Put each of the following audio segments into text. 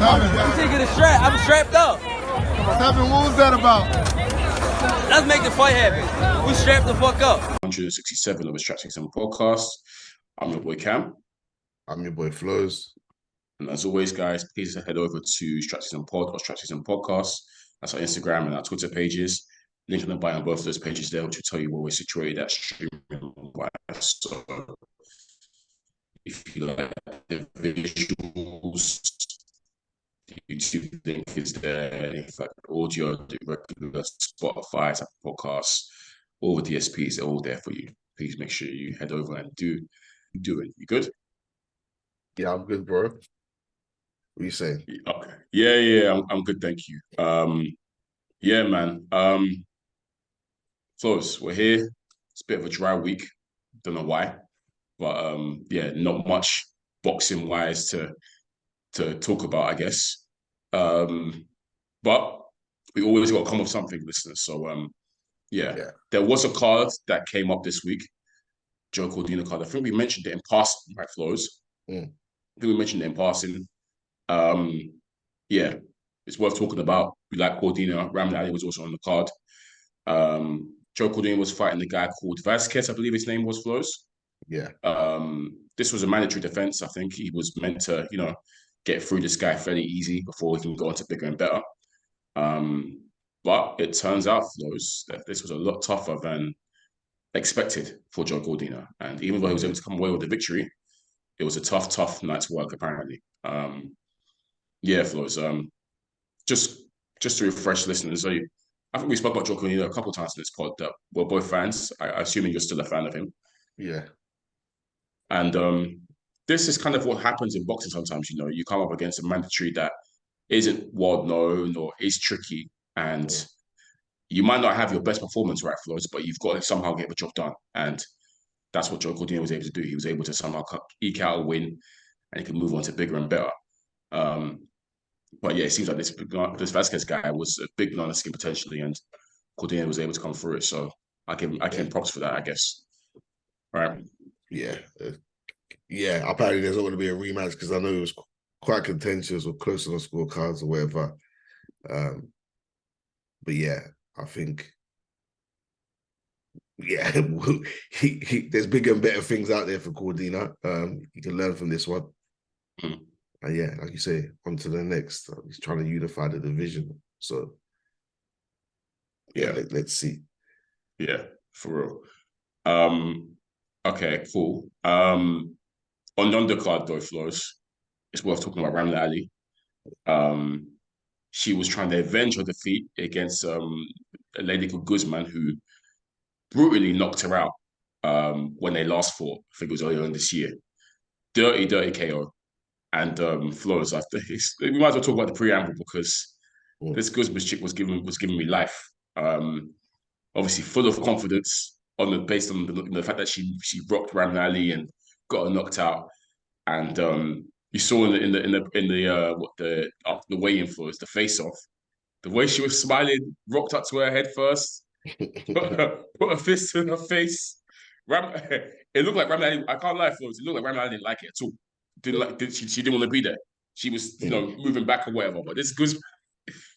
I'm taking a strap. I'm strapped up. What's happening? What was that about? Let's make the fight happen. We strapped the fuck up. 167 of the SZN Podcast. I'm your boy Kam. I'm your boy Flowz. And as always, guys, please head over to SZN Pod or SZN Podcast. That's our Instagram and our Twitter pages. Link in the bio on both of those pages there, which will tell you where we're situated at streaming-wise. So if you like the visuals, the YouTube link is there. In fact, audio, the regular Spotify type of podcasts, all the DSPs are all there for you. Please make sure you head over and do it. You good? Yeah, I'm good, bro. What are you saying? Okay. Yeah, I'm good, thank you. Yeah, man. Flowz, we're here. It's a bit of a dry week. Don't know why. But yeah, not much boxing wise to talk about, I guess. But we always got to come up with something, listeners. So yeah, there was a card that came up this week, Joe Cordina card. I think we mentioned it in passing, right, Flowz? I think we mentioned it in passing. Yeah, it's worth talking about. We like Cordina. Ramla Ali was also on the card. Joe Cordina was fighting the guy called Vasquez, I believe his name was, Flowz. Yeah. This was a mandatory defense. I think he was meant to, get through this guy fairly easy before he can go on to bigger and better. But it turns out, Flowz, that this was a lot tougher than expected for Joe Cordina. And even though he was able to come away with the victory, it was a tough night's work, apparently. Yeah, Flowz. Just to refresh listeners, I think we spoke about Joe Cordina a couple of times in this pod that we're both fans. I assuming you're still a fan of him. Yeah. And this is kind of what happens in boxing sometimes. You come up against a mandatory that isn't well known or is tricky, and you might not have your best performance, right, Flowz, but you've got to somehow get the job done. And that's what Joe Cordina was able to do. He was able to somehow eke out a win, and he can move on to bigger and better. But yeah, it seems like this Vasquez guy was a big banana skin potentially, and Cordina was able to come through it. So I give him props for that, I guess. Right. Yeah. Yeah, apparently there's not going to be a rematch because I know it was quite contentious or close on the scorecards or whatever. But yeah, I think, there's bigger and better things out there for Cordina. You can learn from this one. And yeah, like you say, on to the next. He's trying to unify the division. So yeah, let's see. Yeah, for real. Okay, cool. On the undercard though, Flowz, it's worth talking about Ramla Ali. She was trying to avenge her defeat against a lady called Guzman who brutally knocked her out when they last fought. I think it was earlier in this year. Dirty KO. And Flowz, I think we might as well talk about the preamble because this Guzman chick was giving me life. Obviously, full of confidence based on the fact that she rocked Ramla Ali and got her knocked out. And you saw in the weigh-in Flowz, the face-off, the way she was smiling, rocked up to her head first, put her fist in her face. It looked like Ramla Ali. I can't lie, Flowz. It looked like Ramla Ali didn't like it at all. She didn't want to be there. She was, moving back or whatever. But this Guzman,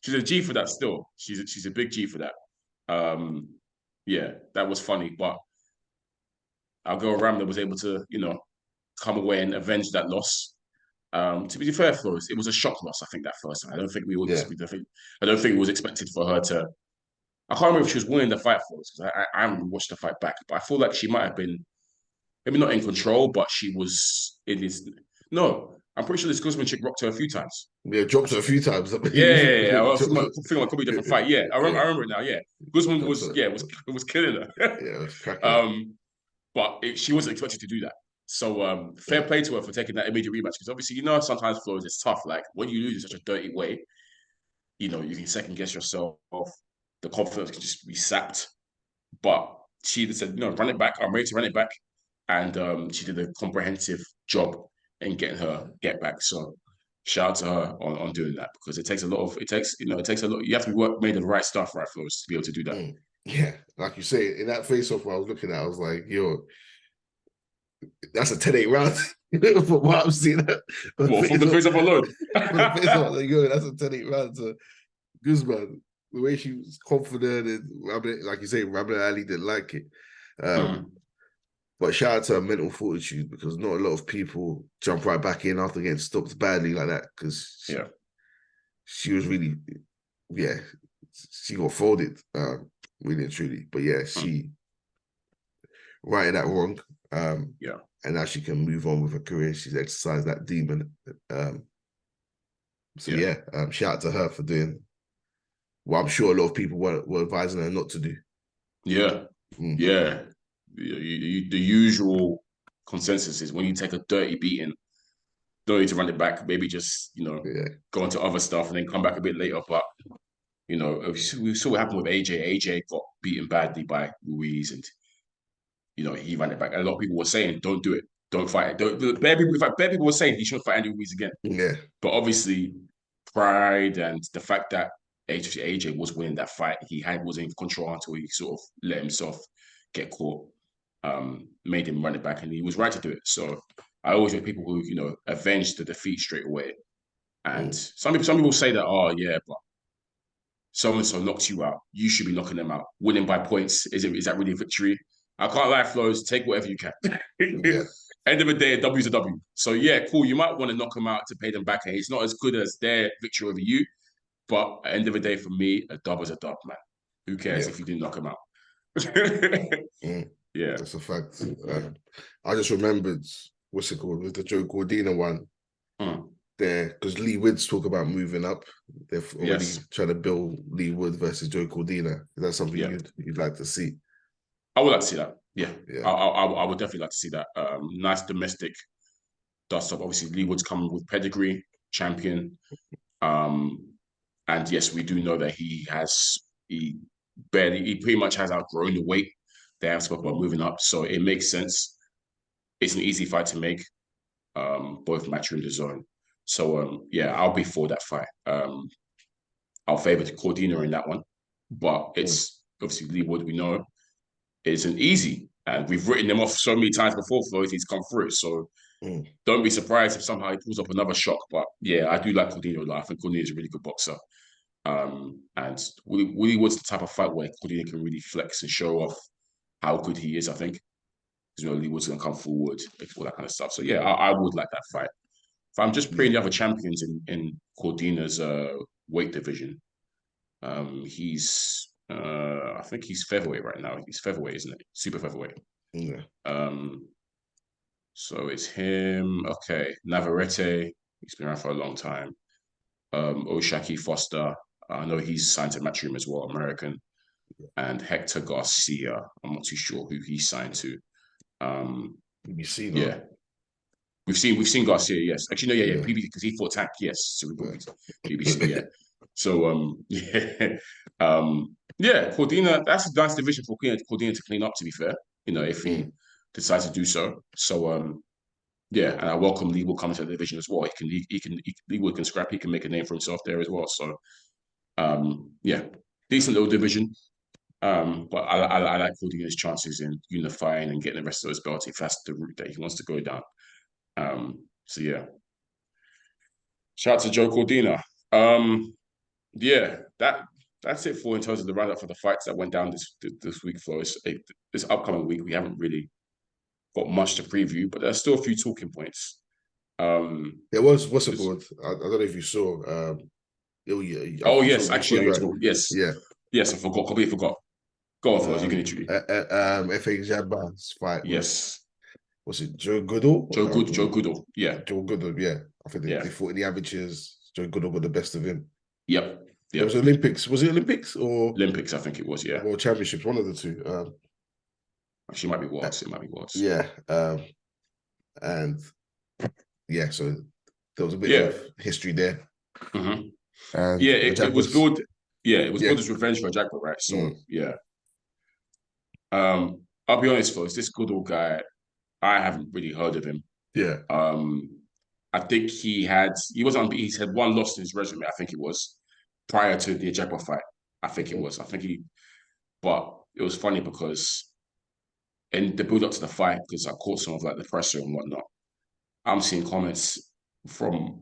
she's a G for that still. She's a big G for that. Yeah, that was funny. But our girl Ramla was able to, come away and avenge that loss. To be fair, Flowz, it was a shock loss. I think that first time. I don't think it was expected for her to. I can't remember if she was winning the fight, Flowz, because I haven't watched the fight back. But I feel like she might have been, maybe not in control, but she was in this. No, I'm pretty sure this Guzman chick rocked her a few times. Yeah, dropped her a few times. Yeah. I think it could be a different fight. Yeah, I remember it now. Yeah, Guzman was killing her. Yeah, it was cracking. But she wasn't expected to do that. So fair play to her for taking that immediate rematch because obviously sometimes Flowz it's tough. Like when you lose in such a dirty way, you can second guess yourself. The confidence can just be sapped. But she said, run it back. I'm ready to run it back, and she did a comprehensive job in getting her get back. So shout out to her on doing that because it takes a lot. You have to be made of the right stuff, right, Flowz, to be able to do that. Yeah, like you say, in that face-off I was looking at, I was like, yo, that's a 10-8 round. From what I've seen, What, from the face up alone? from the face up, like, yo, that's a 10-8 round to Guzman. The way she was confident and like you say, Rabin Ali didn't like it. But shout out to her mental fortitude, because not a lot of people jump right back in after getting stopped badly like that. Because she was really, she got folded, really and truly. But yeah, she righted that wrong. And now she can move on with her career. She's exercised that demon. Shout out to her for doing what I'm sure a lot of people were advising her not to do. The usual consensus is when you take a dirty beating, don't need to run it back. Maybe just go into other stuff and then come back a bit later. But we saw what happened with AJ. AJ got beaten badly by Ruiz, and he ran it back. A lot of people were saying, "Don't do it. Don't fight it." Bare people were saying he shouldn't fight Andy Ruiz again. Yeah. But obviously, pride and the fact that AJ was winning that fight, he wasn't in control until he sort of let himself get caught. Made him run it back, and he was right to do it. So I always get people who avenge the defeat straight away. And some people say that, but so and so knocks you out, you should be knocking them out. Winning by points, is that really a victory? I can't lie, Flowz. Take whatever you can. End of the day, a W is a W. So yeah, cool. You might want to knock them out to pay them back, and it's not as good as their victory over you. But at the end of the day, for me, a dub is a dub, man. Who cares if you didn't knock them out? Yeah, that's a fact. I just remembered what's it called? It was the Joe Cordina one. There, because Lee Wood's talk about moving up. They've already trying to build Lee Wood versus Joe Cordina. Is that something you'd like to see? I would like to see that. Yeah. I would definitely like to see that. Nice domestic dust up. Obviously, Lee Wood's coming with pedigree, champion. And yes, we do know that he pretty much has outgrown the weight. They have spoken about moving up, so it makes sense. It's an easy fight to make. Both Matchroom the zone. So I'll be for that fight. I'll favour Cordina in that one, but it's obviously Lee Wood. We know isn't easy, and we've written him off so many times before. Floyd, he's come through. So don't be surprised if somehow he pulls up another shock. But yeah, I do like Cordina a lot. I think Cordina is a really good boxer. And Willie Wood's the type of fight where Cordina can really flex and show off how good he is, I think. Because Lee Wood's going to come forward, all that kind of stuff. So yeah, I would like that fight. If I'm just playing the other champions in Cordina's weight division, he's I think he's featherweight right now. He's featherweight, isn't it? Super featherweight. Yeah. So it's him. Okay, Navarrete. He's been around for a long time. Oshaki Foster. I know he's signed to Matchroom as well, American. And Hector Garcia. I'm not too sure who he's signed to. BBC, no? Yeah. We've seen Garcia, yes. Actually, no, BBC, because he fought Tank, yes. So we got BBC, yeah. So Cordina, that's a nice division for Cordina to clean up, to be fair, if he decides to do so. So and I welcome Lee Wood coming to the division as well. Lee Wood can scrap, he can make a name for himself there as well. So decent little division. But I like Cordina's chances in unifying and getting the rest of those belts if that's the route that he wants to go down. So yeah. Shout out to Joe Cordina. That's it in terms of the roundup for the fights that went down this week, Flowz. This upcoming week, we haven't really got much to preview, but there's still a few talking points. There was what's it called? I don't know if you saw. Yes, actually, yes. Yeah. Yes, I completely forgot. Go on, Flowz, you can introduce. Ajagba's fight. Yes. Was it Joe Goodall? Joe Goodall, yeah. Joe Goodall, yeah. I think they fought in the amateurs. Joe Goodall got the best of him. Yep. It was Olympics. Was it Olympics or Olympics? I think it was. Yeah. World Championships. One of the two. Actually, it might be Worlds. It might be Worlds. Yeah. So there was a bit of history there. Mm-hmm. And it was good. Yeah, it was good as revenge for Ajagba, right? So I'll be honest, folks. This Goodall guy, I haven't really heard of him. Yeah. I think he had one loss in his resume. I think it was prior to the Ajagba fight. I think it was. But it was funny because in the build up to the fight, because I caught some of the presser and whatnot, I'm seeing comments from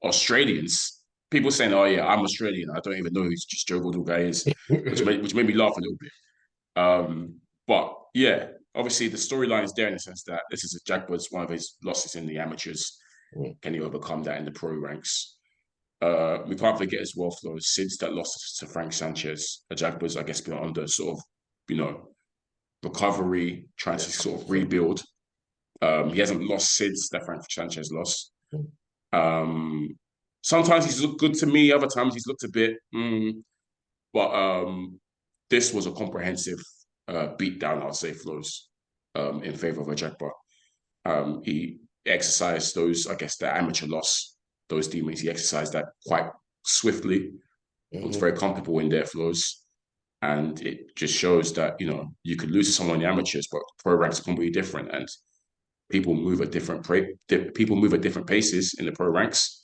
Australians, people saying, "Oh yeah, I'm Australian. I don't even know who Joe Goodall guy is," which made me laugh a little bit. But yeah, obviously the storyline is there in the sense that this is Ajagba's one of his losses in the amateurs. Can he overcome that in the pro ranks? We can't forget as well, Flo, since that loss to Frank Sanchez, Ajagba's, I guess, been on the sort of, recovery, trying to sort of rebuild. He hasn't lost since that Frank Sanchez loss. Sometimes he's looked good to me, other times he's looked a bit, but this was a comprehensive beatdown, I'll say, Flowz, in favor of Ajagba. He exercised those, I guess, the amateur loss, those demons, he exercised that quite swiftly. Looked very comfortable in their Flowz. And it just shows that, you could lose to someone in the amateurs, but pro ranks are completely different. And people move at different paces in the pro ranks.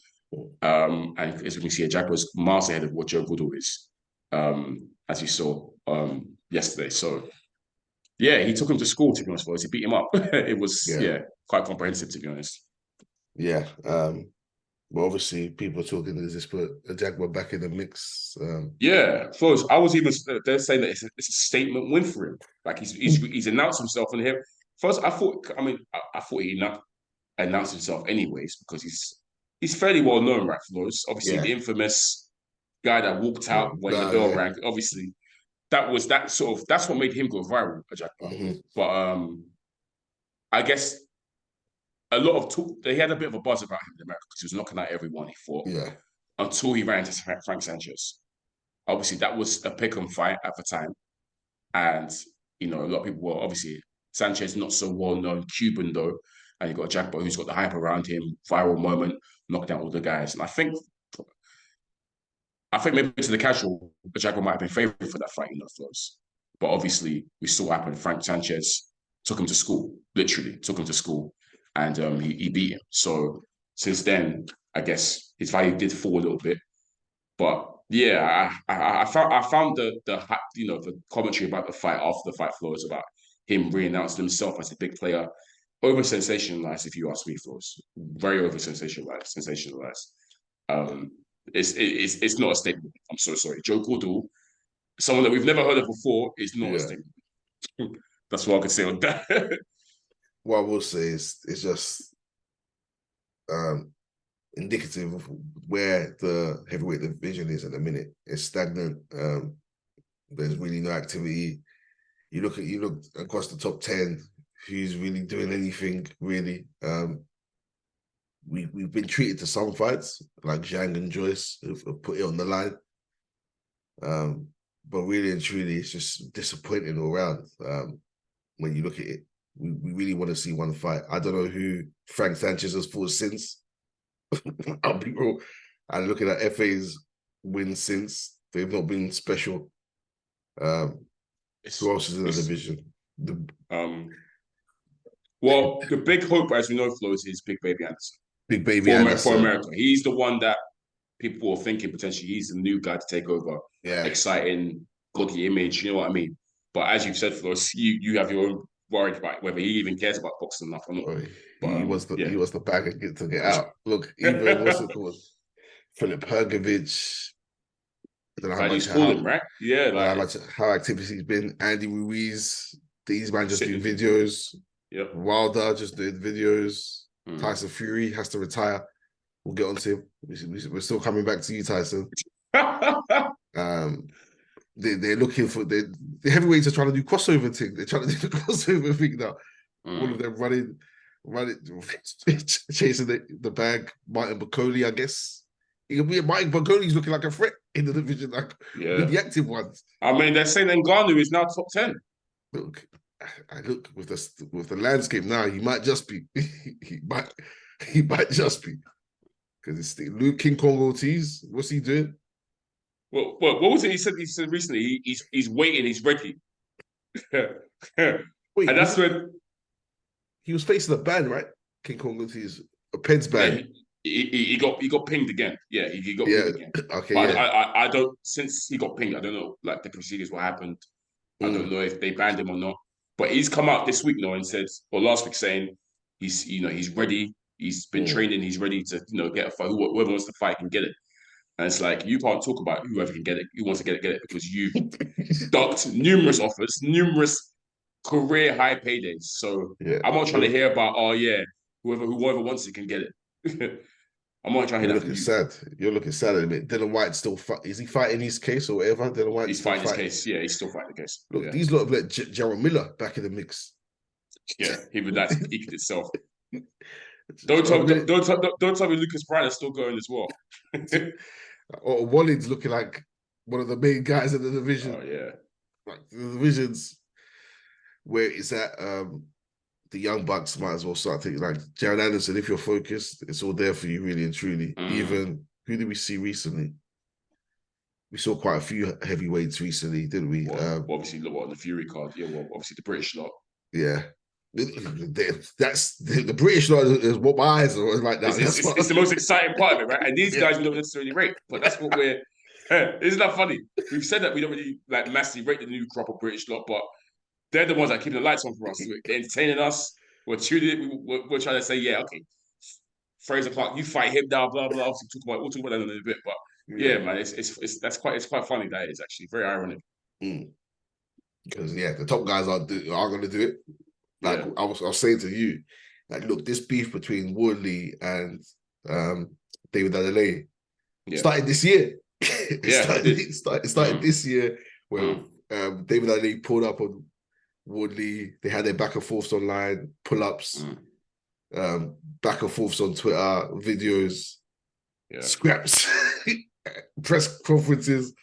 And as we can see, Ajagba was miles ahead of what Joe Goodall is, as you saw yesterday. So, yeah, he took him to school, to be honest, Flowz. He beat him up. It was, quite comprehensive, to be honest. Yeah. Well, obviously, people are talking, does this put Ajagba back in the mix? Yeah, Flowz, I was even, they're saying that it's a statement win for him. Like, he's announced himself on here. First, I thought he not announced himself anyways, because he's fairly well known, right, Flowz? Obviously, the infamous guy that walked out when the bell rang. Obviously, that's what made him go viral, Ajagba. But I guess a lot of talk, he had a bit of a buzz about him in America because he was knocking out everyone he fought until he ran into Frank Sanchez. Obviously, that was a pick-em fight at the time. And, a lot of people were, obviously, Sanchez not so well-known, Cuban though, and you got Ajagba who's got the hype around him, viral moment, knocked down all the guys. And I think maybe to the casual, Ajagba might have been favourite for that fight, Flowz. But obviously, we saw what happened. Frank Sanchez took him to school, literally took him to school, and he beat him. So since then, I guess his value did fall a little bit. But yeah, I found the commentary about the fight after the fight, Flowz, about him re-announcing himself as a big player, over sensationalized, if you ask me, Flowz. Very over sensationalized. It's not a statement. I'm so sorry. Joe Goodall, someone that we've never heard of before, is not a statement. That's what I could say on that. What I will say is it's just indicative of where the heavyweight division is at the minute. It's stagnant. There's really no activity. You look across the top 10, who's really doing anything, really. We've been treated to some fights, like Zhang and Joyce, who've put it on the line. But really and truly, it's just disappointing all around. When you look at it, we really want to see one fight. I don't know who Frank Sanchez has fought since. I'll be real. And looking at FA's wins since, they've not been special. Who else is in the division? Well, the big hope, as we know, Flowz, is Big Baby Anderson. Big Baby Anderson. For America. He's the one that people are thinking potentially he's the new guy to take over. Yeah. Exciting, godly image, you know what I mean? But as you've said, Flowz, you have your own worries about whether he even cares about boxing enough or not. He was the bag to get out. Look, even what's it called? Philip Hergovich. I don't know how much him, right? Yeah, how active he's been. Andy Ruiz, these man just doing videos. Yep. Wilder just doing videos. Tyson Fury has to retire. We'll get on to him. We're still coming back to you, Tyson. They're looking for the heavyweights are trying to do crossover thing. They're trying to do the crossover thing now. All of them running, chasing the bag. Martin Bakoli, I guess. Martin Bakoli's looking like a threat in the division, with the active ones. I mean, they're saying Ngannou is now top 10. Look, with the landscape now, he might just be. he might just be. Because it's Luke King Kong Ortiz. What's he doing? Well, what was it he said recently? He's waiting, he's ready. Wait, and that's when he was facing a ban, right? King Kong Ortiz, a Peds ban. Yeah, he got pinged again. Yeah, he got pinged again. Okay. But I don't, since he got pinged, I don't know like the procedures, what happened. I don't know if they banned him or not. But he's come out this week now and said, or last week saying he's ready. He's been training. He's ready to, get a fight. Whoever wants to fight can get it. And it's like, you can't talk about whoever can get it, who wants to get it, because you've ducked numerous offers, numerous career high paydays. So I'm not trying to hear about, whoever wants it can get it. I'm not trying to hear that from you. Sad. You're looking sad at a bit. Dylan White still is he fighting his case or whatever? Dylan White. He's fighting his case. Yeah, he's still fighting the case. Look, these lot have let Jarrell Miller back in the mix. Yeah, even that's peaked itself. Don't tell me Lucas Bryan is still going as well. Or Wallin's looking like one of the main guys in the division. Oh yeah, like the divisions where it's at. The young bucks might as well start thinking like Jared Anderson. If you're focused, it's all there for you, really and truly. Even who did we see recently? We saw quite a few heavyweights recently, didn't we? Obviously, look on the Fury card. Yeah, well, obviously the British lot. Yeah. That's the British lot is what my eyes are right now. It's the most exciting part of it, right? And these guys we don't necessarily rate, but that's what we're. Isn't that funny? We've said that we don't really like massively rate the new crop of British lot, but they're the ones that keep the lights on for us. They're entertaining us. We're trying to say, yeah, okay, Fraser Clark, you fight him now, blah blah. Obviously, we'll talk about that in a little bit, but yeah, man, it's quite funny. That is actually very ironic. Because the top guys are going to do it. Like I was saying to you, like, look, this beef between Wardley and David Adelaide started this year. It started this year where David Adelaide pulled up on Wardley. They had their back and forths online, pull-ups, back and forths on Twitter, videos, scraps, press conferences,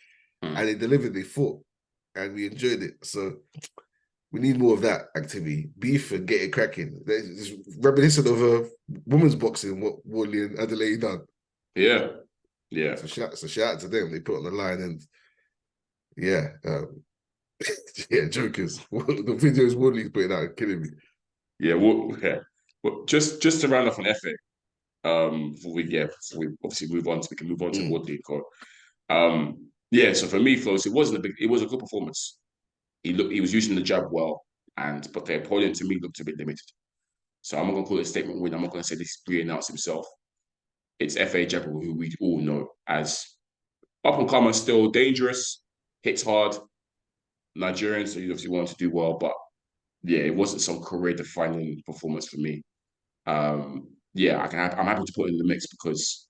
and they delivered. They fought, and we enjoyed it. So we need more of that activity, beef, and get it cracking. It's reminiscent of women's boxing, what Wardley and Adelaide done. Yeah. So shout out to them. They put on the line, and jokers. The videos Wardley's putting out are killing me. Yeah, well, just to round off on FA, before we obviously move on, so we can move on to Wardley. So for me, Flowz, it was a good performance. He was using the jab well, but the opponent to me looked a bit limited. So I'm not gonna call it a statement win. I'm not gonna say this pre-announced himself. It's FA Jabba, who we all know as up and coming, still dangerous, hits hard, Nigerian, so you obviously want to do well, but it wasn't some career-defining performance for me. I'm happy to put it in the mix because,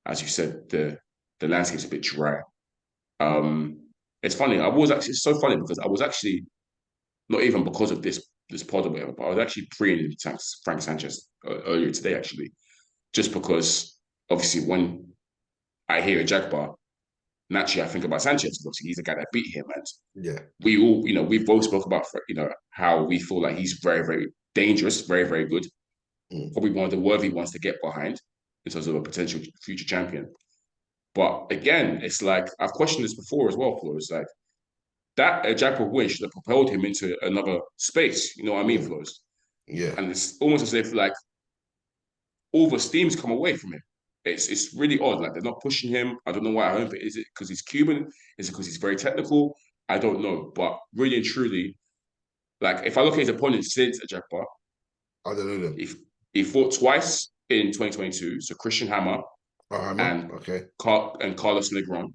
as you said, the landscape's a bit dry. It's funny. It's so funny because I was actually not even because of this pod or whatever, but I was actually preying Frank Sanchez earlier today, actually, just because obviously when I hear Ajagba, naturally I think about Sanchez because obviously he's the guy that beat him, and we all, we've both spoke about how we feel like he's very, very dangerous, very, very good, probably one of the worthy ones to get behind in terms of a potential future champion. But again, it's like I've questioned this before as well, Flowz. Like that Ajagba win should have propelled him into another space. You know what I mean, Flowz? Yeah. And it's almost as if like all the steam's come away from him. It's really odd. Like they're not pushing him. I don't know why. I don't think, is it because he's Cuban? Is it because he's very technical? I don't know. But really and truly, like if I look at his opponents since Ajagba, I don't know them. He fought twice in 2022. So Christian Hammer and Carlos Negron.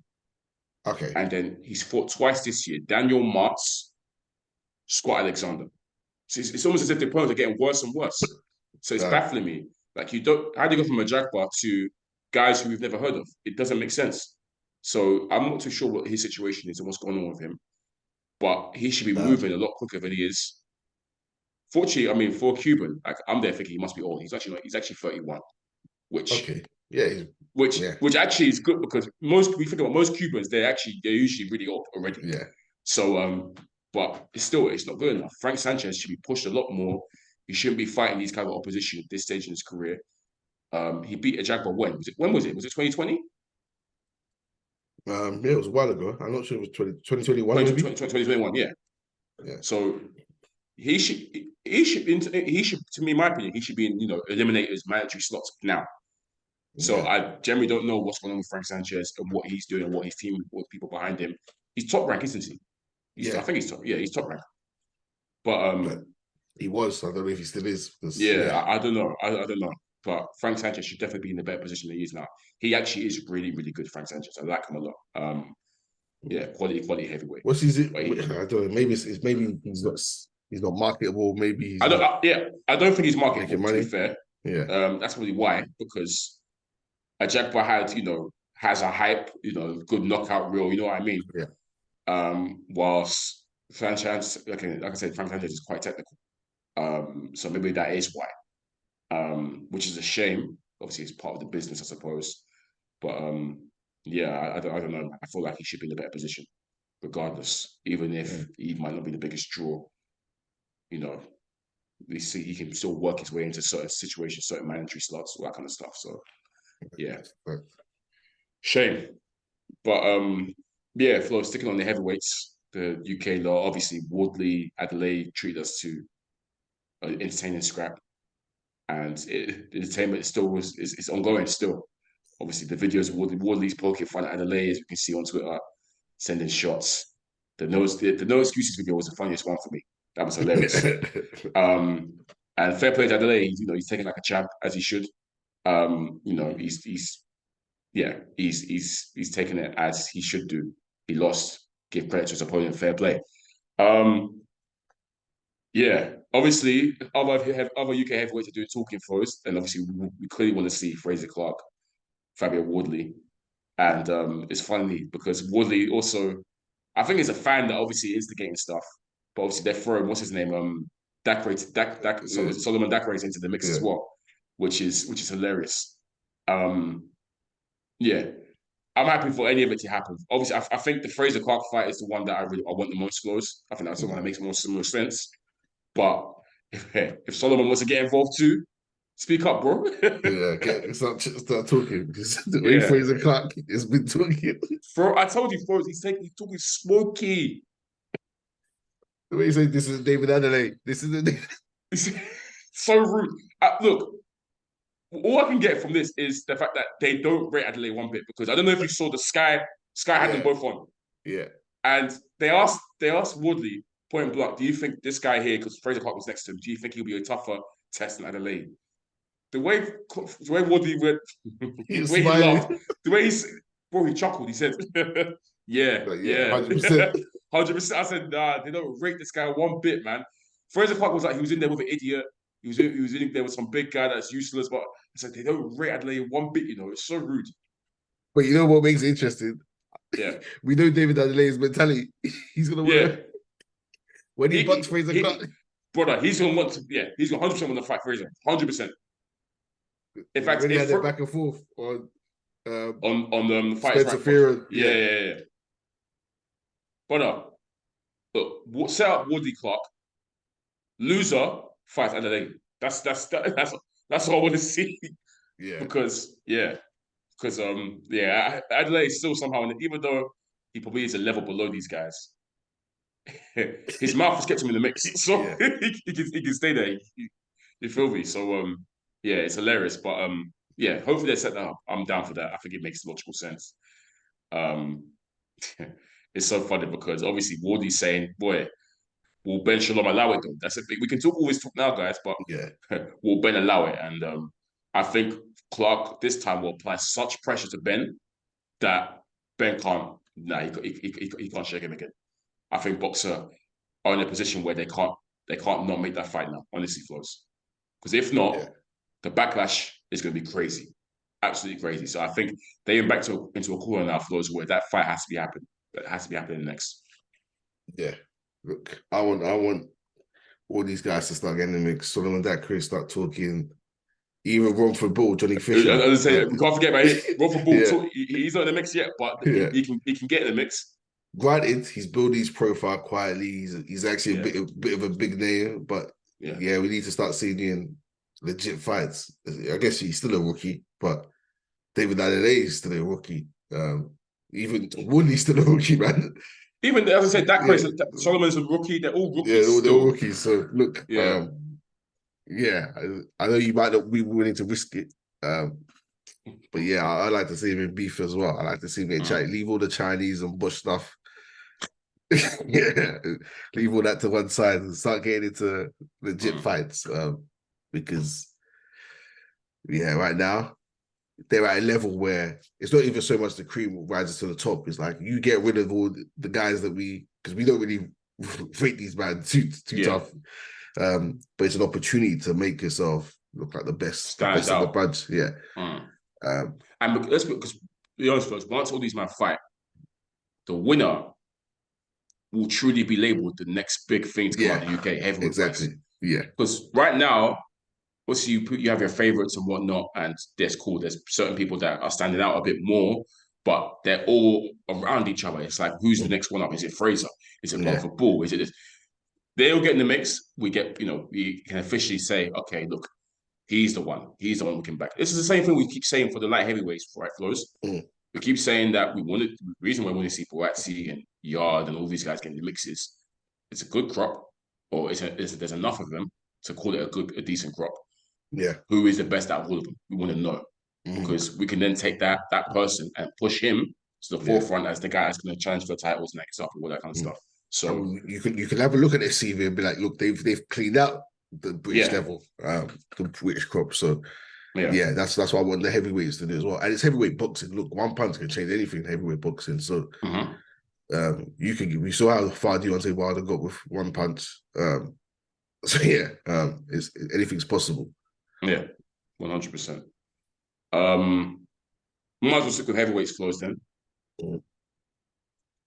Okay. And then he's fought twice this year. Daniel Martz, Scott Alexander. So it's almost as if the opponents are getting worse and worse. So it's baffling me. Like how do you go from Ajagba to guys who we've never heard of? It doesn't make sense. So I'm not too sure what his situation is and what's going on with him. But he should be moving a lot quicker than he is. Fortunately, I mean, for a Cuban, like I'm there thinking he must be old. He's actually not. He's actually 31, which which actually is good because we think about most Cubans, they're usually really old already. Yeah. So but it's not good enough. Frank Sanchez should be pushed a lot more. He shouldn't be fighting these kind of opposition at this stage in his career. He beat Ajagba when? When was it? Was it 2020? It was a while ago. I'm not sure it was 2021. 2021, yeah. So he should, to me, in my opinion, he should be in, eliminators, mandatory slots now. So I generally don't know what's going on with Frank Sanchez and what he's doing, what his team, what people behind him. He's top rank, isn't he? I think he's top. Yeah, he's top rank. But he was. I don't know if he still is. I don't know. I don't know. but Frank Sanchez should definitely be in a better position than he is now. He actually is really, really good, Frank Sanchez. I like him a lot. Quality heavyweight. What's his? I He, don't know. Maybe maybe he's not marketable. Maybe he's I don't think he's marketable. making money. To be fair, yeah. that's probably why, because Ajagba has a hype, good knockout reel. You know what I mean? Yeah. Whilst Sanchez, like I said, Frank Sanchez is quite technical. So maybe that is why. Which is a shame. Obviously, it's part of the business, I suppose. But I don't know. I feel like he should be in a better position, regardless. Even if he might not be the biggest draw, we see he can still work his way into certain situations, certain mandatory slots, all that kind of stuff. So, yeah, shame. But Flo, sticking on the heavyweights, the UK law, obviously Wardley, Adelaide treat us to an entertaining scrap, and the entertainment is ongoing still. Obviously, the videos of Wardley's poking fun at Adelaide, as you can see on Twitter, sending shots. The no excuses video was the funniest one for me. That was hilarious. And fair play to Adelaide, he's taking like a champ as he should. He's taking it as he should do. He lost. Give credit to his opponent. Fair play. Obviously, other UK heavyweights are doing talking for us, and obviously we clearly want to see Fraser Clark, Fabio Wardley, and it's funny because Wardley also, I think, is a fan that obviously instigating stuff, but obviously they're throwing what's his name, Solomon Dakar into the mix as well, which is hilarious. I'm happy for any of it to happen. Obviously, I think the Fraser Clark fight is the one that I want the most close. I think that's the one that makes most sense. But if Solomon wants to get involved too, speak up, bro. Start talking. The way Fraser Clark has been talking. Bro, I told you, bro, he's talking smoky. The way he said, this is David Adelaide. This is It's so rude. Look, all I can get from this is the fact that they don't rate Adelaide one bit, because I don't know if you saw the Sky had them both on. Yeah. And they asked Woodley point blank, do you think this guy here, because Fraser Clark was next to him, do you think he'll be a tougher test than Adelaide? The way Woodley went, the way he laughed, the way he chuckled, he said, yeah, 100%. 100%. I said, nah, they don't rate this guy one bit, man. Fraser Clark was like, he was in there with an idiot. He was in there with some big guy that's useless, but I said, they don't rate Adelaide one bit, it's so rude. But you know what makes it interesting? Yeah. We know David Adelaide's mentality. He's going to win. Yeah. When he bucks Fraser Clark. Brother, he's going to want to, he's going to 100% want to fight Fraser. 100%. In fact, when they had it back and forth on the fight. Spencer Fearon. Yeah. Brother, look, set up Woodley Clark. Loser fights Adelaide. That's all I want to see. Yeah. Because Adelaide is still somehow, even though he probably is a level below these guys, his mouth has kept him in the mix, so he can stay there. You feel me? So it's hilarious. But hopefully they set that up. I'm down for that. I think it makes logical sense. It's so funny because obviously Wardy's saying, boy, will Ben Shalom allow it though? That's a big, we can always talk now, guys, but will Ben allow it? And I think Clark this time will apply such pressure to Ben that Ben can't, he can't shake him again. I think boxer are in a position where they can't not make that fight now, honestly, Flowz. Because if not, the backlash is going to be crazy. Absolutely crazy. So I think they're back into a corner now, Flowz, where that fight has to be happening. It has to be happening next. Yeah. Look, I want all these guys to start getting in the mix. Solomon Dakar start talking. Even Romford Bull, Johnny Fisher. I was saying, we can't forget about it. Romford Bull, he's not in the mix yet, but he can get in the mix. Granted, he's building his profile quietly. He's actually a bit of a big name, but we need to start seeing him in legit fights. I guess he's still a rookie, but David Adelaide is still a rookie. Even Woodley's still a rookie, man. Even as I said, Solomon's a rookie. They're all rookies. Yeah, they're all rookies. So look, I know you might not be willing to risk it, but I like to see him in beef as well. I like to see him get chatty. Leave all the Chinese and Bush stuff. Leave all that to one side and start getting into legit fights. Because Yeah, right now they're at a level where it's not even so much the cream rises to the top. It's like you get rid of all the guys that because we don't really rate these man too tough. But it's an opportunity to make yourself look like the best of the bunch. Yeah. And let's because be honest, folks, once all these men fight, the winner will truly be labeled the next big thing to come out of the UK heavyweight. Exactly. Fights. Yeah. Because right now, obviously you have your favorites and whatnot, and that's cool. There's certain people that are standing out a bit more, but they're all around each other. It's like, who's the next one up? Is it Fraser? Is it Blanford Bull? Is it this? They all get in the mix. We can officially say, okay, look, he's the one. He's the one we can back. This is the same thing we keep saying for the light heavyweights, right, Flowz? We keep saying that the reason why we want to see Boatsi and Yard and all these guys getting the mixes, it's a good crop, or there's enough of them to call it a decent crop. Yeah. Who is the best out of all of them? We want to know. Because we can then take that person and push him to the forefront as the guy that's going to challenge for titles next up and all that kind of stuff. So you can have a look at their CV and be like, look, they've cleaned out the British level, the British crop. So that's what I want the heavyweights to do as well. And it's heavyweight boxing. Look, one punch can change anything in heavyweight boxing. So we saw how far Deontay Wilder got with one punch. Anything's possible. Yeah, 100%. Might as well stick with heavyweights, Flowz, then.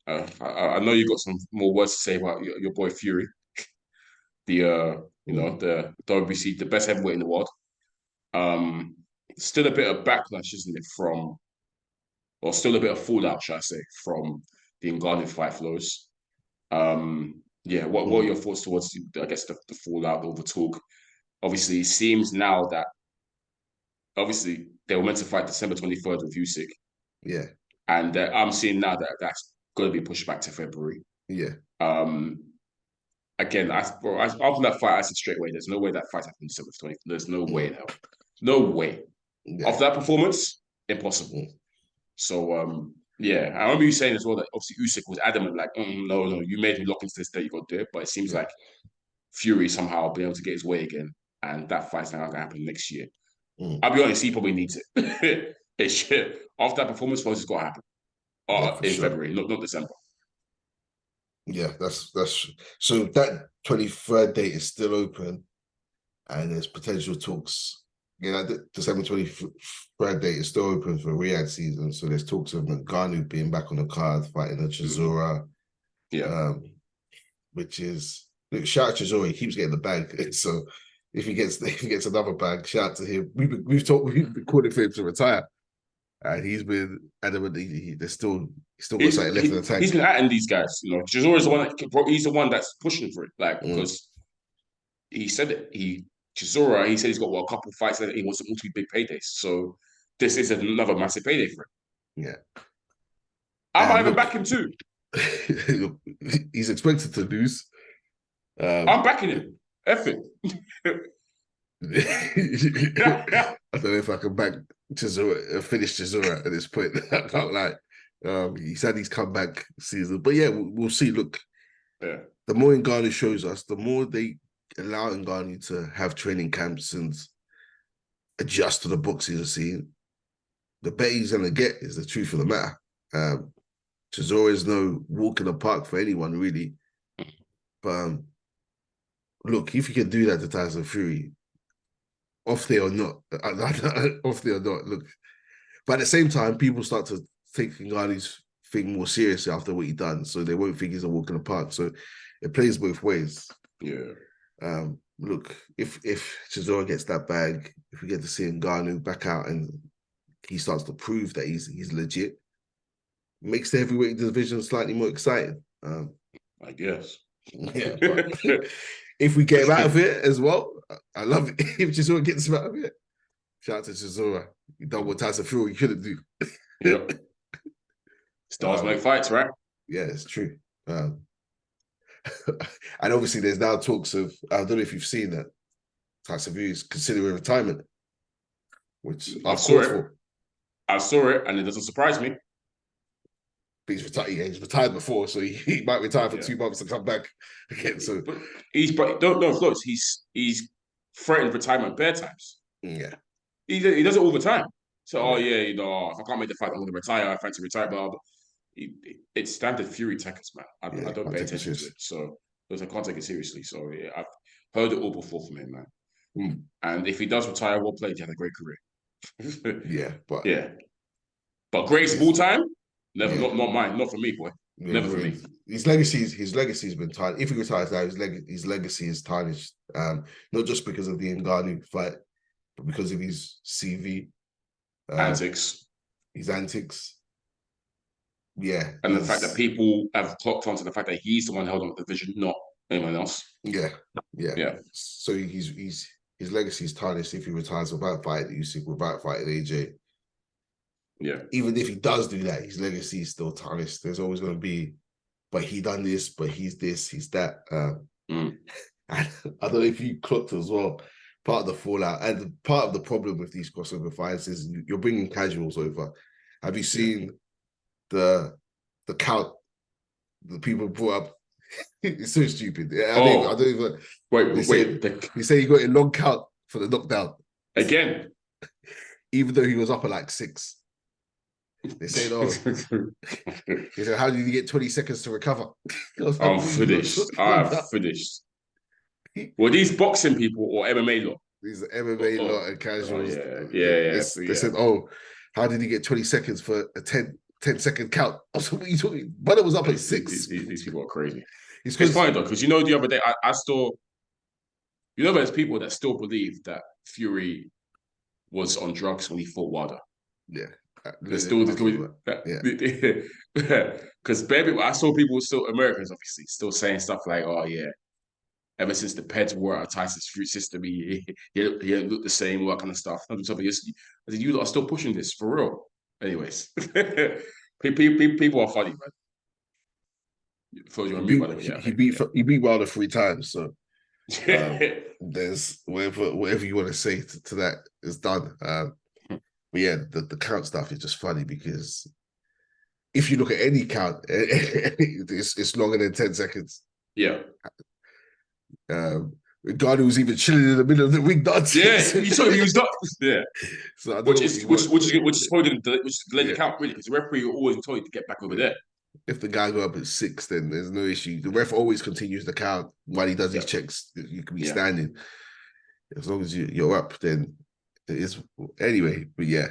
I know you got some more words to say about your boy Fury, the WBC, the best heavyweight in the world. Still a bit of backlash, isn't it, or still a bit of fallout, shall I say, from the Ngannou fight, Flowz. What are your thoughts towards, I guess, the fallout, all the talk? Obviously, it seems now that they were meant to fight December 23rd with Usyk. Yeah. And I'm seeing now that that's going to be pushed back to February. Yeah. Again, after that fight, I said straight away, there's no way that fight happened December 20th. There's no way in hell. No way. Yeah. After that performance, impossible. So, I remember you saying as well that obviously Usyk was adamant, like, no, you made me lock into this day, you got to do it. But it seems like Fury somehow been able to get his way again. And that fight's now going to happen next year. I'll be honest, he probably needs it. It should. After that performance, it's got to happen in February, not December. Yeah, that's so that 23rd date is still open, and there's potential talks. Yeah, December 23rd date is still open for Riyadh season, so there's talks of Ngannou being back on the card, fighting a Chisora. Which is shout out Chisora, he keeps getting the bag, so. If he gets another bag, shout out to him. We've been calling for him to retire, and he's been adamant. He's still got something left in the tank. He's been atting these guys. Chisora is the one. He's the one that's pushing for it, because he said it. Chisora. He said he's got a couple fights that he wants them all to be big paydays. So this is another massive payday for him. Yeah, I might even back him too. He's expected to lose. I'm backing him. Effing. I don't know if I can back Chisora, finish Chisora at this point. I can't lie. He said he's come back season, but we'll see. Look, the more Ngannou shows us, the more they allow Ngannou to have training camps and adjust to the boxing scene, the better he's gonna get. Is the truth of the matter. Chisora is no walk in the park for anyone, really. But look, if you can do that to Tyson Fury, off there or not, look. But at the same time, people start to take Ngannou's thing more seriously after what he done, so they won't think he's a walk in the park. So it plays both ways. Yeah. Look, if Chisora gets that bag, if we get to see Ngannou back out and he starts to prove that he's legit, makes the heavyweight division slightly more exciting. I guess. Yeah, but if we get him out of it as well, I love it. If Chisora gets him out of it, shout out to Chisora. He done what Tyson Fury couldn't do. Yep. Stars make fights, right? Yeah, it's true. And obviously, there's now talks of, I don't know if you've seen that, Tyson Fury is considering retirement, which I saw it. I saw it, and it doesn't surprise me. But he's retired before, so he might retire for 2 months and come back again. So, but don't know, Flowz. He's threatened retirement bare times. Yeah, he does it all the time. So, if I can't make the fight, I'm going to retire. I fancy retire, blah, blah. It's standard Fury tactics, man. I don't pay attention to it. So, because I can't take it seriously. So, yeah, I've heard it all before from him, man. And if he does retire, well played. He had a great career. But greatest of all time? Never, not mine. Not for me, boy. Never for me. His legacy's been tarnished. If he retires now, his legacy is tarnished. Not just because of the Ngannou fight, but because of his CV. Antics. His antics. Yeah. And the fact that people have clocked onto the fact that he's the one held on the division, not anyone else. Yeah. So his legacy is tarnished if he retires without fighting Usyk, without fighting AJ. Yeah. Even if he does do that, his legacy is still tarnished. There's always going to be, but he done this, but he's this, he's that. And I don't know if you clocked as well. Part of the fallout and part of the problem with these crossover fights is you're bringing casuals over. Have you seen the count the people brought up? It's so stupid. I don't even. Wait. He said he got a long count for the knockdown again, even though he was up at like 6. They said, he said, how did you get 20 seconds to recover? I'm finished. I'm finished. Were these boxing people or MMA lot? These are MMA lot and casuals. They said, how did he get 20 seconds for a 10-second count? I was like, what are you talking? But it was up at 6. These people are crazy. It's funny though, because the other day I still, there's people that still believe that Fury was on drugs when he fought Wilder. Yeah. There's still because I saw people still, Americans obviously, still saying stuff like, ever since the Peds were out of Tyson's fruit system, he looked the same, all that kind of stuff. I said, you lot are still pushing this for real. Anyways, people are funny, man. He beat Wilder 3 times, so there's whatever you want to say to that is done. But yeah, the count stuff is just funny because if you look at any count, it's longer than 10 seconds. Yeah. Ngannou was even chilling in the middle of the ring dancing. Yeah, you saw him. He was done. Yeah. So which is delayed the count really, because the referee always told you to get back over there. If the guy go up at 6, then there's no issue. The ref always continues the count while he does his checks. You can be standing. As long as you're up, then it is. Anyway, but yeah,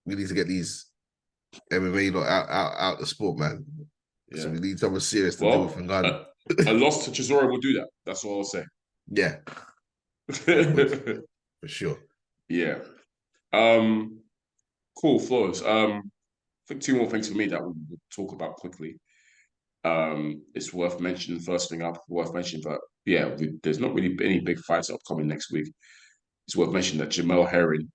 we need to get these MMA out the sport, man. Yeah. So we need someone serious to deal with Ngannou. A loss to Chisora will do that. That's all I'll say. Yeah. For sure. Yeah. Cool, Flowz. I think 2 more things for me that we'll talk about quickly. It's worth mentioning, but yeah, there's not really any big fights upcoming next week. It's worth mentioning that Jamel Herring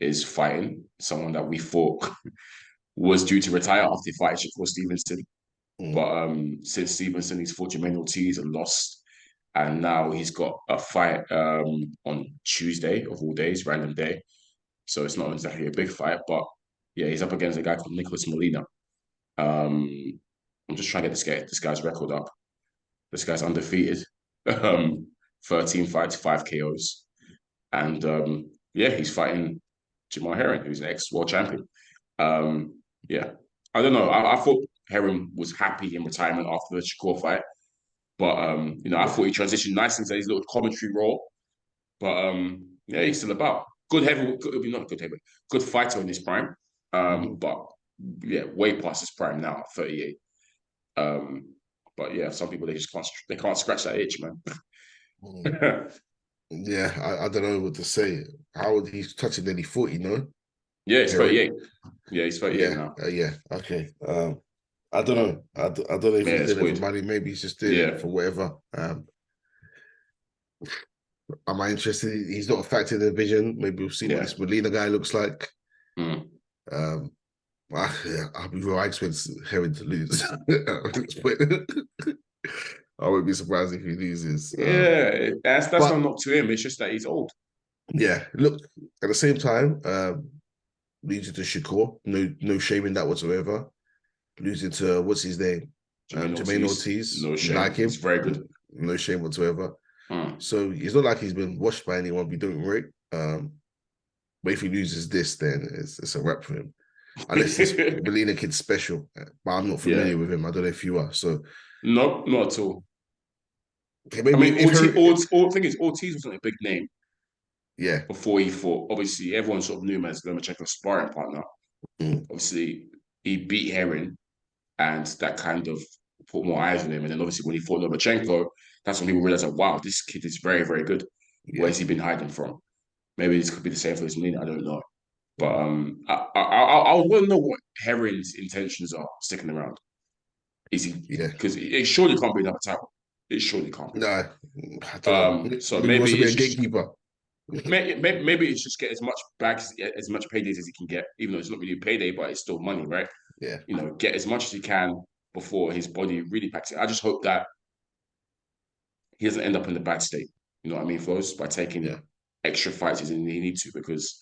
is fighting someone that we thought was due to retire after fighting Shakur Stevenson. But since Stevenson, he's fought Jermaine Ortiz and lost. And now he's got a fight on Tuesday, of all days, random day. So it's not exactly a big fight. But yeah, he's up against a guy called Nicholas Molina. I'm just trying to get this guy's record up. This guy's undefeated. 13 fights, 5 KOs. And he's fighting Jamel Herring, who's an ex-world champion. I don't know. I thought Herring was happy in retirement after the Shakur fight. But, I thought he transitioned nicely into his little commentary role. But, he's still about. Good fighter in his prime. But, way past his prime now, 38. But, yeah, some people, they can't scratch that itch, man. Yeah, I don't know what to say. He's touching nearly 40, no? Yeah, he's 38. Yeah, he's 38 now. Yeah, okay. I don't know. I don't know if he's doing it for money. Maybe he's just doing it for whatever. Am I interested? He's not a factor in the division. Maybe we'll see what this Molina guy looks like. I'll be real. I expect Herring to lose. I wouldn't be surprised if he loses. That's not knock to him. It's just that he's old. Yeah, look, at the same time, losing to Shakur, no shame in that whatsoever. Losing to, what's his name? Jermaine Ortiz. No shame. Like him. It's very good. No shame whatsoever. So it's not like he's been washed by anyone. Be doing right. But if he loses this, then it's a wrap for him. Unless this Molina kid's special, but I'm not familiar with him. I don't know if you are. So no, not at all. okay, maybe I mean, if thing is, Ortiz wasn't a big name yeah, before he fought. Obviously, everyone sort of knew him as Lomachenko's sparring partner. Obviously, he beat Herring, and that kind of put more eyes on him. And then obviously, when he fought Lomachenko, that's when people realized, like, wow, this kid is very, very good. yeah. Where's he been hiding from? Maybe this could be the same for this Molina. I don't know. But I want to know what Herring's intentions are sticking around. Is he? Yeah. Because it surely can't be another title. It surely can't be. No, I don't know. So Maybe he wants to maybe be a it's just gatekeeper. maybe it's just get as much bags, as much paydays as he can get, even though it's not really a payday, but it's still money, right? Yeah. You know, get as much as he can before his body really packs it. I just hope that he doesn't end up in the bad state. You know what I mean, Flowz, by taking extra fights as he needs to, because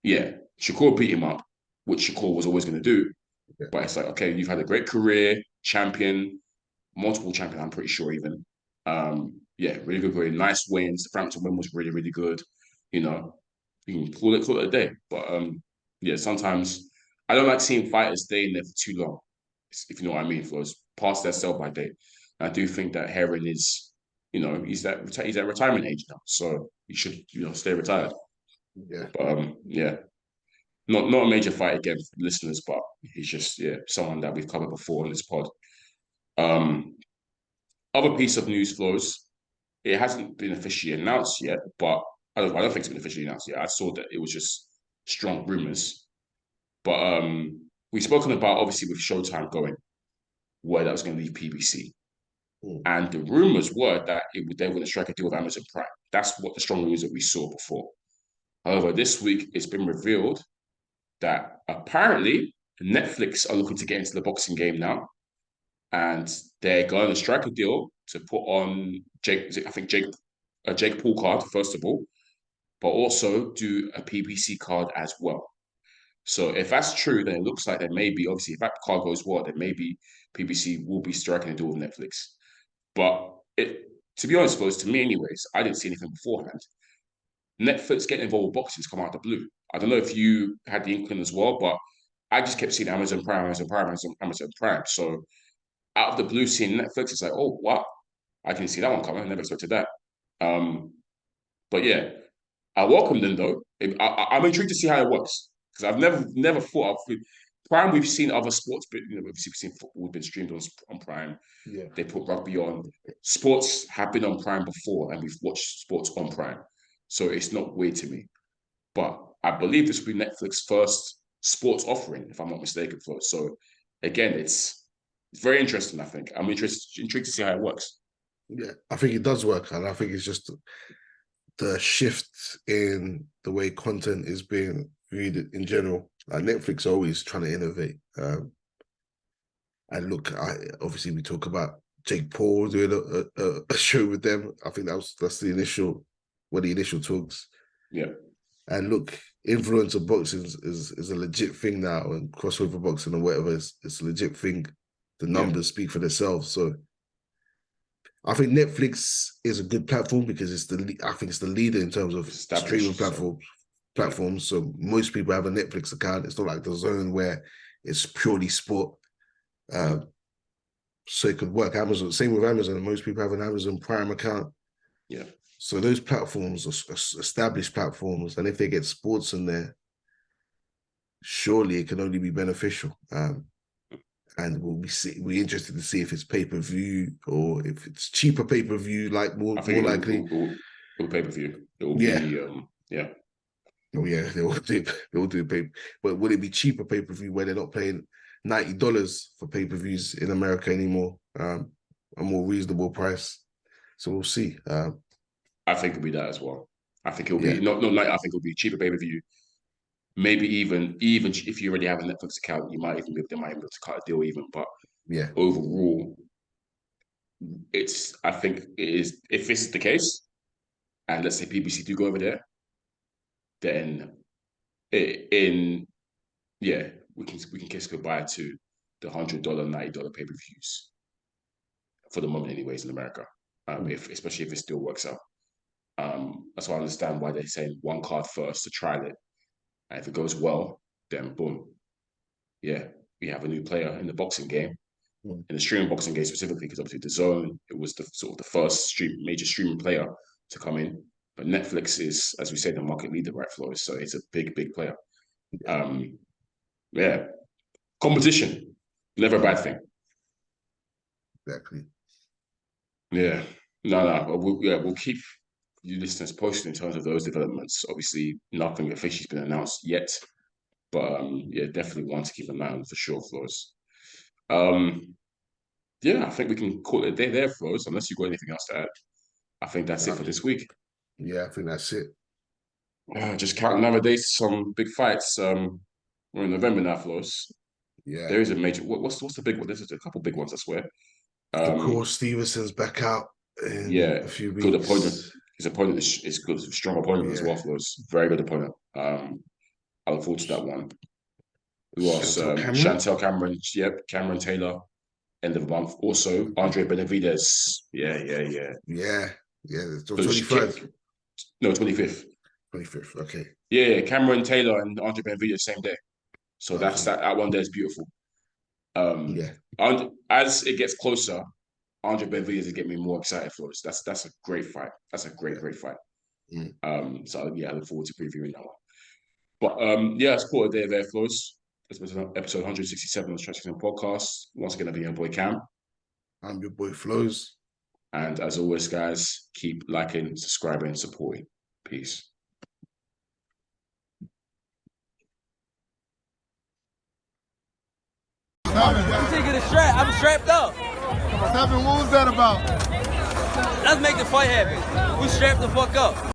yeah, Shakur beat him up, which Shakur was always going to do. Yeah. But it's like, okay, you've had a great career, champion, multiple champion, I'm pretty sure even. Yeah, really good career, nice wins. The Frampton win was really, really good. You know, you can call it a day. But yeah, sometimes I don't like seeing fighters stay in there for too long, if you know what I mean, for us past their sell by date. And I do think that Heron is, you know, he's at retirement age now, so he should, you know, stay retired. Yeah. But yeah, not a major fight again for listeners, but he's just someone that we've covered before on this pod. Um, Other piece of news, Flowz, it hasn't been officially announced yet, but I don't think it's been officially announced yet. I saw that it was just strong rumors. But we've spoken about, obviously, with Showtime going, where that was going to leave PBC. And the rumors were that they were going to strike a deal with Amazon Prime. That's what the strong rumors that we saw before. However, this week it's been revealed that apparently Netflix are looking to get into the boxing game now, and they're going to strike a deal to put on Jake Paul card first of all, but also do a PBC card as well. So if that's true, then it looks like there may be, obviously, if that card goes well, then maybe PBC will be striking a deal with Netflix. But to be honest, Flowz, to me anyways, I didn't see anything beforehand. Netflix getting involved with boxing has come out of the blue. I don't know if you had the inkling as well, but I just kept seeing Amazon Prime, Amazon Prime, Amazon Prime. So out of the blue, seeing Netflix, it's like, oh wow, I didn't see that one coming. I never expected that. But yeah, I welcome them though. I'm intrigued to see how it works, because I've never thought of Prime. We've seen other sports, but you know, we've seen football been streamed on Prime. Yeah, they put rugby on. Sports have been on Prime before, and we've watched sports on Prime, so it's not weird to me. But I believe this will be Netflix's first sports offering, if I'm not mistaken. So again, it's very interesting. I think I'm intrigued to see how it works. Yeah, I think it does work, and I think it's just the shift in the way content is being viewed in general. Like Netflix are always trying to innovate. And look, obviously we talk about Jake Paul doing a show with them. I think that's the initial talks. Yeah. And look, influencer boxing is a legit thing now, and crossover boxing or whatever it's a legit thing. The numbers speak for themselves. So I think Netflix is a good platform because it's the leader in terms of streaming platforms. So most people have a Netflix account. It's not like the Zone where it's purely sport. So it could work. Amazon, same with Amazon. Most people have an Amazon Prime account. Yeah. So those platforms are established platforms, and if they get sports in there, surely it can only be beneficial. And we're interested to see if it's pay-per-view or if it's cheaper pay-per-view, like more likely. It will pay-per-view. It will be yeah. Oh yeah, they'll do pay. But would it be cheaper pay-per-view where they're not paying $90 for pay-per-views in America anymore? A more reasonable price. So we'll see. I think it'll be that as well. I think it'll be not like I think it'll be cheaper pay-per-view. Maybe even if you already have a Netflix account, they might even be able to cut a deal even. But yeah, overall, I think it is, if this is the case, and let's say PBC do go over there, then we can kiss goodbye to the $100, $90 pay-per-views for the moment, anyways, in America. Especially if it still works out. That's why I understand why they're saying one card first to trial it. And if it goes well, then boom. Yeah, we have a new player in the boxing game, in the streaming boxing game specifically, because obviously the Zone, it was the sort of the first major streaming player to come in. But Netflix is, as we say, the market leader, right, Flowz? So it's a big player. Yeah. Competition, never a bad thing. Exactly. Yeah. No. We'll keep you listeners posted in terms of those developments. Obviously, nothing officially's been announced yet, but definitely one to keep an eye on for sure, Flowz. I think we can call it a day there, Flowz, unless you've got anything else to add. I think that's it for this week. Yeah, I think that's it. Just counting another day to some big fights. We're in November now, Flowz. Yeah. There is a major. What's the big one? There's a couple big ones, I swear. Of course, Stevenson's back out in a few weeks. Good opponent. His opponent is good, strong opponent as well, Flowz. Very good opponent. I look forward to that one. Who else? Chantel Cameron. Yep, Cameron Taylor. End of the month. Also, Andre Benavidez. Yeah. Yeah. The 23rd. No, 25th. 25th. Okay. Yeah. Cameron Taylor and Andre Benavidez same day. So that's that one there is beautiful. As it gets closer, Andre Benavidez is getting me more excited for us. That's a great fight. That's a great fight. So I look forward to previewing that one. But it's quarter day there, Flowz. This was episode 167 of the SZN Podcast. Once again, I'll be your boy Kam. I'm your boy Flowz. And as always, guys, keep liking, subscribing, supporting. Peace. I'm taking a strap. I'm strapped up. What was that about? Let's make the fight happen. We strapped the fuck up.